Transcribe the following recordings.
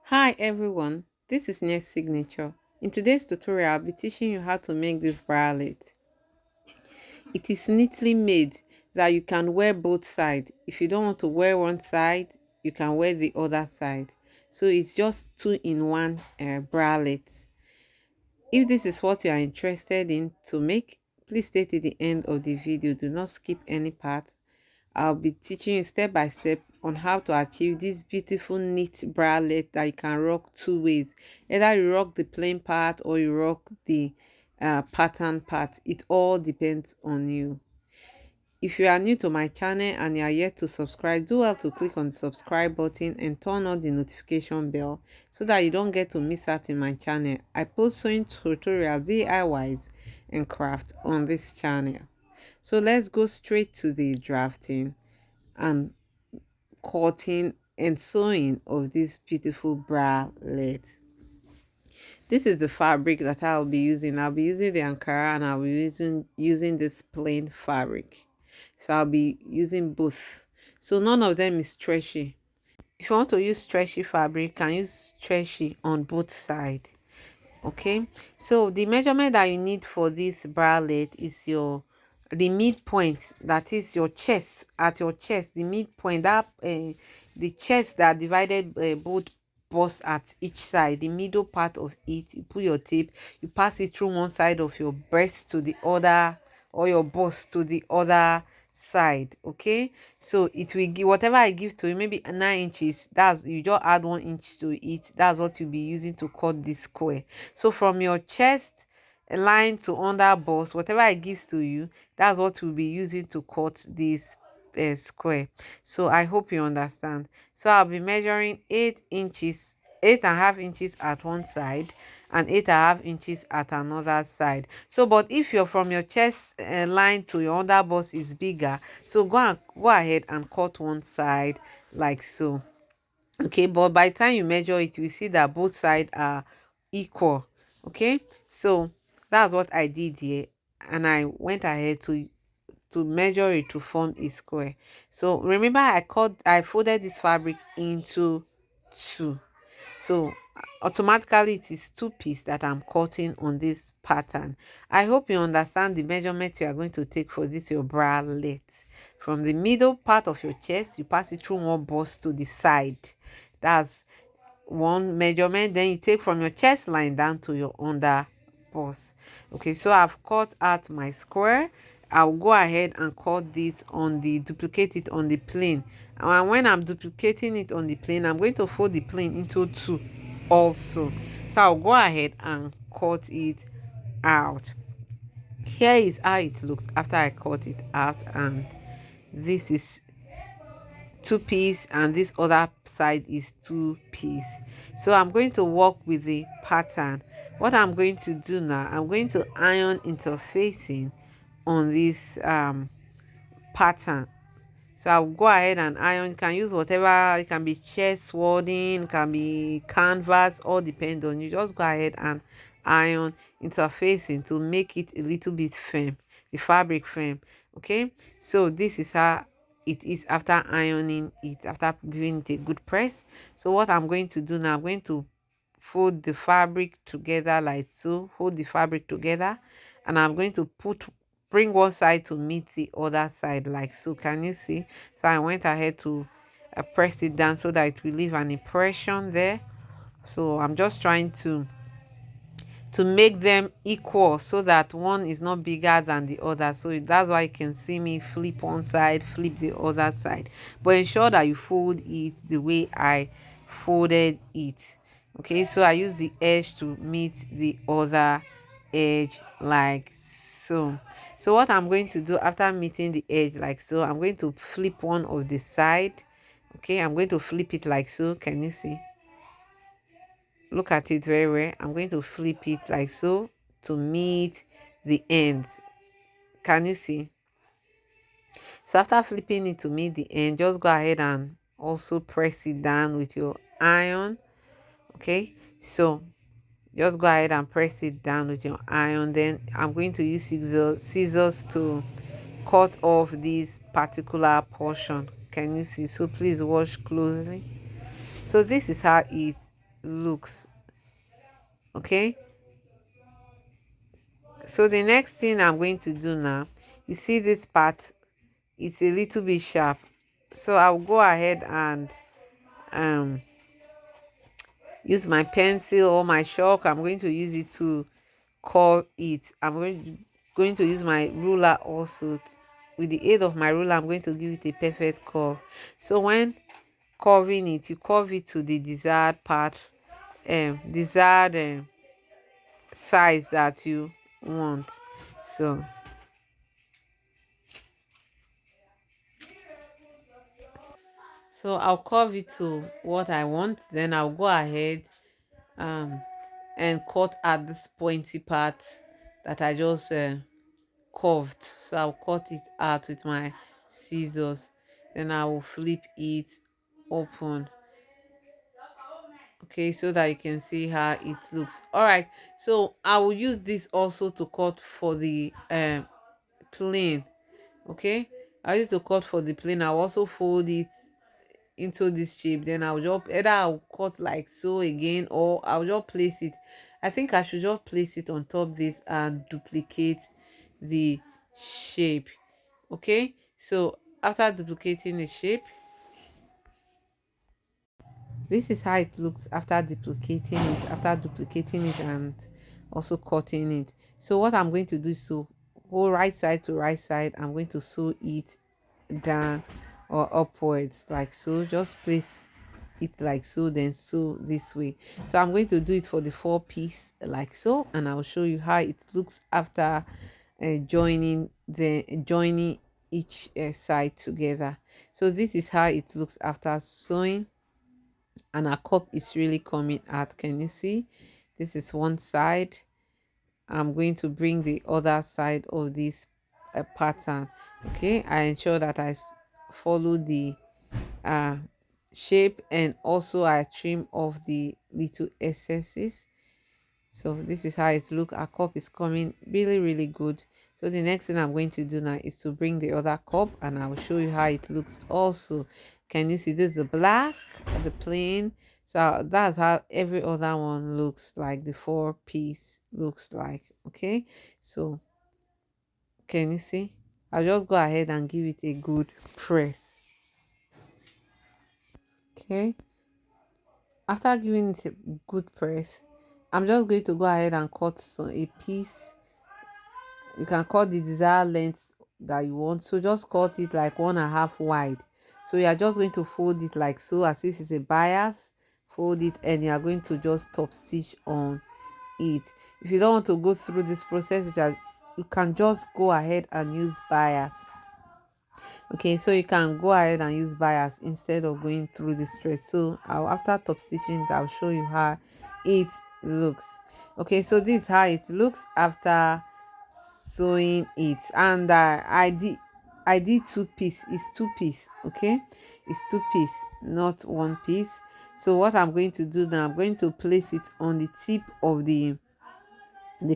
Hi everyone, this is Next Signature. In today's tutorial, I'll be teaching you how to make this bralette. It is neatly made that you can wear both sides. If you don't want to wear one side, you can wear the other side. So it's just two-in-one bralette. If this is what you are interested in to make, please stay to the end of the video. Do not skip any part. I'll be teaching you step by step on how to achieve this beautiful neat bralette that you can rock two ways. Either you rock the plain part or you rock the pattern part. It all depends on you. If you are new to my channel and you are yet to subscribe, do well to click on the subscribe button and turn on the notification bell so that you don't get to miss out in my channel. I post sewing tutorials, DIYs and craft on this channel. So let's go straight to the drafting and cutting and sewing of this beautiful bralette. This is the fabric that I'll be using. I'll be using the Ankara and I'll be using this plain fabric. So I'll be using both. So none of them is stretchy. If you want to use stretchy fabric, you can use stretchy on both sides. Okay, so the measurement that you need for this bralette is the midpoint, that is your chest. At your chest, the midpoint, that the chest that divided both bust at each side, the middle part of it, you put your tape, you pass it through one side of your breast to the other, or your bust to the other side. Okay, so it will give whatever I give to you, maybe 9 inches. That's, you just add 1 inch to it. That's what you'll be using to cut this square. So from your chest line to under bust, whatever I give to you, that's what we'll be using to cut this square. So I hope you understand. So I'll be measuring 8 inches, 8.5 inches at one side and 8.5 inches at another side. So but if you're from your chest line to your under bust is bigger, so go ahead and cut one side like so. Okay, but by the time you measure it, you see that both sides are equal. Okay, so that's what I did here, and I went ahead to measure it to form a square. So remember, I folded this fabric into two. So automatically it is two pieces that I'm cutting on this pattern. I hope you understand the measurement you are going to take for this your bralette. From the middle part of your chest, you pass it through one bust to the side. That's one measurement. Then you take from your chest line down to your under bust. Okay, so I've cut out my square. I'll go ahead and cut this on the, duplicate it on the plane. And when I'm duplicating it on the plane, I'm going to fold the plane into two also. So I'll go ahead and cut it out. Here is how it looks after I cut it out, and this is two-piece and this other side is two-piece. So I'm going to work with the pattern. What I'm going to do now, I'm going to iron interfacing on this pattern. So I'll go ahead and iron. You can use whatever, it can be chest wording, it can be canvas, all depend on you. Just go ahead and iron interfacing to make it a little bit firm, the fabric firm. Okay, so this is how it is after ironing it, after giving it a good press. So what I'm going to do now, I'm going to fold the fabric together like so, hold the fabric together, and I'm going to bring one side to meet the other side like so. Can you see? So I went ahead to press it down so that it will leave an impression there. So I'm just trying to make them equal so that one is not bigger than the other. So that's why you can see me flip one side, flip the other side, but ensure that you fold it the way I folded it. Okay, so I use the edge to meet the other edge like so. So what I'm going to do after meeting the edge like so, I'm going to flip one of the side. Okay, I'm going to flip it like so. Can you see? Look at it very well. I'm going to flip it like so to meet the ends. Can you see? So after flipping it to meet the end, just go ahead and also press it down with your iron. Okay, so just go ahead and press it down with your iron. Then I'm going to use scissors to cut off this particular portion. Can you see? So please watch closely. So this is how it looks. Okay, so the next thing I'm going to do now, you see this part, it's a little bit sharp, so I'll go ahead and um use my pencil or my chalk. I'm going to use it to curve it. I'm going to use my ruler also. With the aid of my ruler, I'm going to give it a perfect curve. So when curving it, you curve it to the desired part, desired size that you want. So I'll curve it to what I want, then I'll go ahead um and cut at this pointy part that I just curved. So I'll cut it out with my scissors, then I will flip it open. Okay, so that you can see how it looks. All right, so I will use this also to cut for the plane. Okay, I use to cut for the plane. I'll also fold it into this shape, then I'll just either I'll cut like so again, or I'll just place it. I think I should just place it on top this and duplicate the shape. Okay, so after duplicating the shape, this is how it looks after duplicating it and also cutting it. So what I'm going to do is to go right side to right side. I'm going to sew it down or upwards like so. Just place it like so, then sew this way. So I'm going to do it for the 4 piece like so, and I'll show you how it looks after joining each side together. So this is how it looks after sewing, and our cup is really coming out. Can you see? This is one side. I'm going to bring the other side of this pattern. Okay, I ensure that follow the uh shape, and also I trim off the little excesses. So this is how it look. Our cup is coming really really good. So the next thing I'm going to do now is to bring the other cup, and I will show you how it looks also. Can you see? This is the black, the plain. So that's how every other one looks like, the 4 piece looks like. Okay, so can you see? I'll just go ahead and give it a good press. Okay, after giving it a good press, I'm just going to go ahead and cut a piece. You can cut the desired length that you want, so just cut it like 1.5 wide. So you are just going to fold it like so, as if it's a bias. Fold it, and you are going to just top stitch on it. If you don't want to go through this process, you can just go ahead and use bias. Okay, so you can go ahead and use bias instead of going through the stress. So after top stitching, I'll show you how it looks. Okay, so this is how it looks after sewing it. And I did 2 piece. It's 2 piece. Okay, it's 2 piece, not 1 piece. So what I'm going to do now, I'm going to place it on the tip of the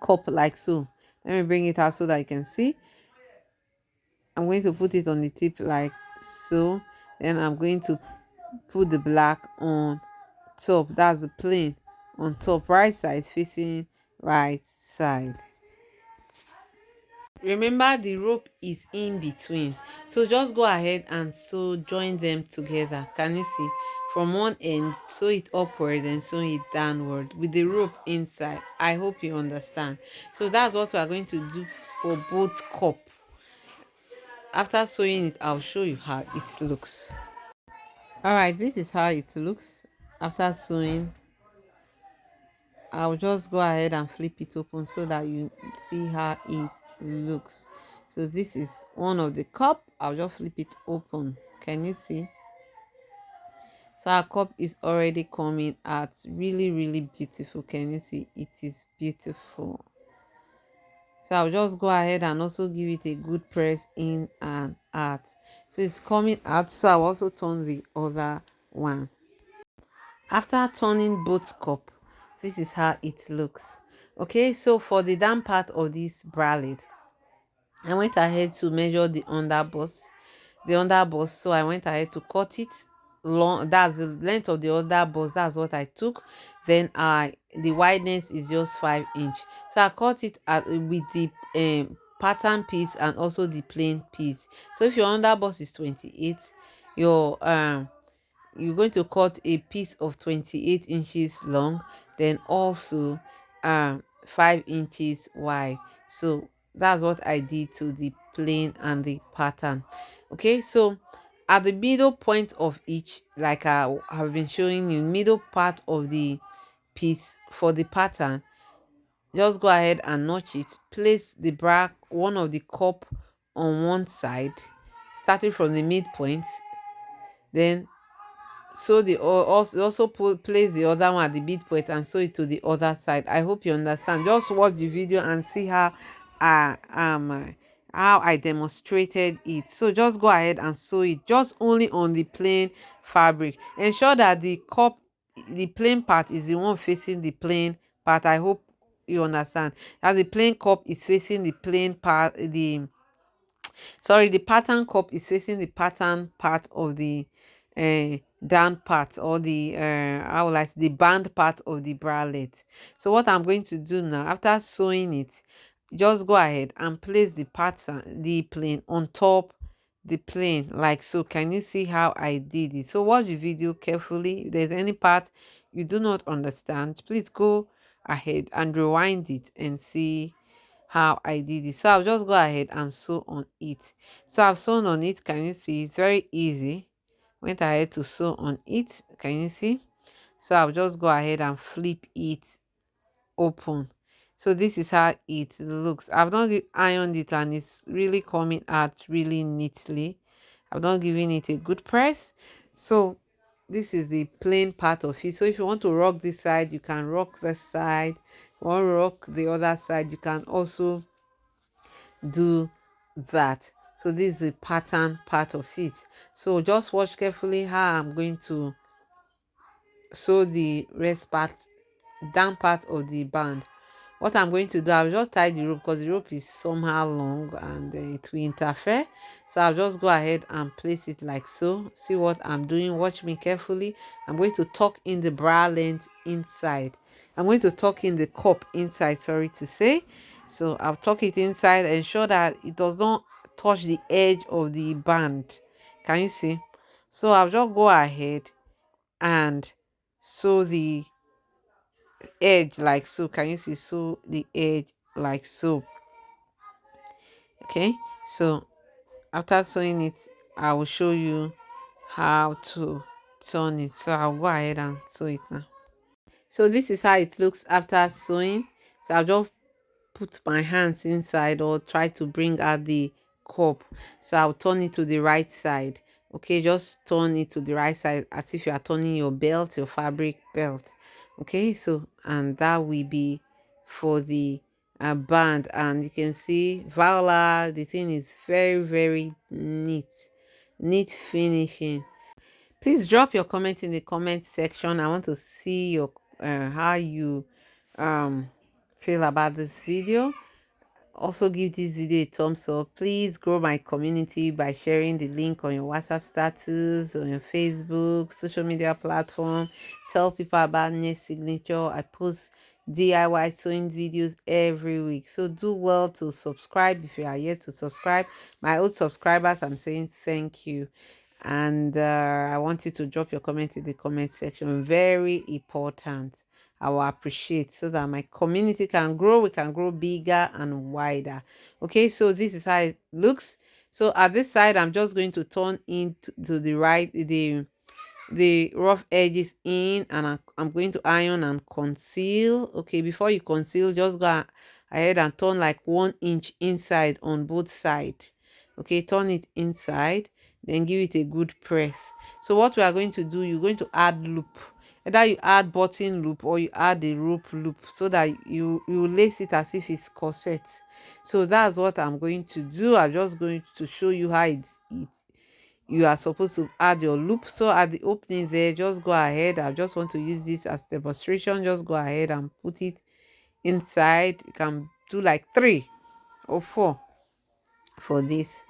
cup like so. Let me bring it out so that you can see. I'm going to put it on the tip like so. Then I'm going to put the black on top. That's the plain on top, right side facing right side. Remember, the rope is in between, so just go ahead and join them together. Can you see? From one end, sew it upward and sew it downward with the rope inside. I hope you understand. So that's what we are going to do for both cup. After sewing it, I'll show you how it looks. All right, this is how it looks after sewing. I'll just go ahead and flip it open so that you see how it looks. So this is one of the cup. I'll just flip it open. Can you see? So our cup is already coming out really really beautiful. Can you see? It is beautiful. So I'll just go ahead and also give it a good press in and out. So it's coming out. So I'll also turn the other one. After turning both cup, this is how it looks. Okay, so for the down part of this bralette, I went ahead to measure the underbust. So I went ahead to cut it long, that's the length of the other bust, that's what I took. Then the wideness is just 5 inch, so I cut it with the pattern piece and also the plain piece. So if your under bust is 28, your you're going to cut a piece of 28 inches long, then also 5 inches wide. So that's what I did to the plain and the pattern. Okay, so at the middle point of each, like I have been showing you, middle part of the piece for the pattern, just go ahead and notch it. Place the bra, one of the cup on one side, starting from the midpoint. Then so the also place the other one at the midpoint and sew it to the other side. I hope you understand. Just watch the video and see how I demonstrated it. So just go ahead and sew it just only on the plain fabric. Ensure that the plain part is the one facing the plain part. I hope you understand that the plain cup is facing the plain part, the pattern cup is facing the pattern part of the down part, or the how will I say, the band part of the bralette. So what I'm going to do now, after sewing it, just go ahead and place the pattern, the plain, on top the plain, like so. Can you see how I did it? So watch the video carefully. If there's any part you do not understand, please go ahead and rewind it and see how I did it. So I'll just go ahead and sew on it. So I've sewn on it. Can you see? It's very easy. Went ahead to sew on it. Can you see? So I'll just go ahead and flip it open. So this is how it looks. I've not ironed it and it's really coming out really neatly. I've not given it a good press. So this is the plain part of it. So if you want to rock this side, you can rock this side. If you want to rock the other side, you can also do that. So this is the pattern part of it. So just watch carefully how I'm going to sew the rest part, down part of the band. What I'm going to do, I'll just tie the rope because the rope is somehow long and it will interfere. So I'll just go ahead and place it like so. See what I'm doing, watch me carefully. I'm going to tuck in the bra length inside. I'm going to tuck in the cup inside, sorry to say. So I'll tuck it inside, ensure that it does not touch the edge of the band. Can you see? So I'll just go ahead and sew the edge like so. Can you see? Sew the edge like so. Okay, so after sewing it, I will show you how to turn it. So I'll go ahead and sew it now. So this is how it looks after sewing. So I'll just put my hands inside or try to bring out the cup. So I'll turn it to the right side. Okay, just turn it to the right side as if you are turning your belt, your fabric belt. Okay, so and that will be for the band. And you can see voila, the thing is very, very neat finishing. Please drop your comment in the comment section. I want to see your how you um feel about this video. Also give this video a thumbs up. Please grow my community by sharing the link on your WhatsApp status, on your Facebook, social media platform. Tell people about Nail Signature. I post DIY sewing videos every week. So do well to subscribe if you are yet to subscribe. My old subscribers, I'm saying thank you. And I want you to drop your comment in the comment section. Very important. I will appreciate, so that my community can grow, we can grow bigger and wider. Okay, so this is how it looks. So at this side, I'm just going to turn into to the right, the rough edges in, and I'm going to iron and conceal. Okay, before you conceal, just go ahead and turn like 1 inch inside on both sides. Okay, turn it inside, then give it a good press. So what we are going to do, you're going to add loop. Either you add button loop or you add a rope loop, so that you lace it as if it's corset. So that's what I'm going to do. I'm just going to show you how you are supposed to add your loop. So at the opening there, just go ahead. I just want to use this as demonstration. Just go ahead and put it inside. You can do like 3 or 4 for this.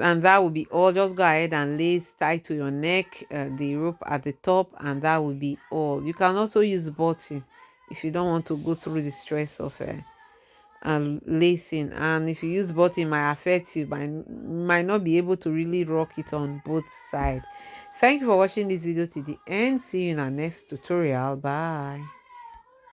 And that will be all. Just go ahead and lace tie to your neck, the rope at the top, and that will be all. You can also use button if you don't want to go through the stress of lacing. And if you use button, it might affect you, might not be able to really rock it on both sides. Thank you for watching this video to the end. See you in our next tutorial. Bye.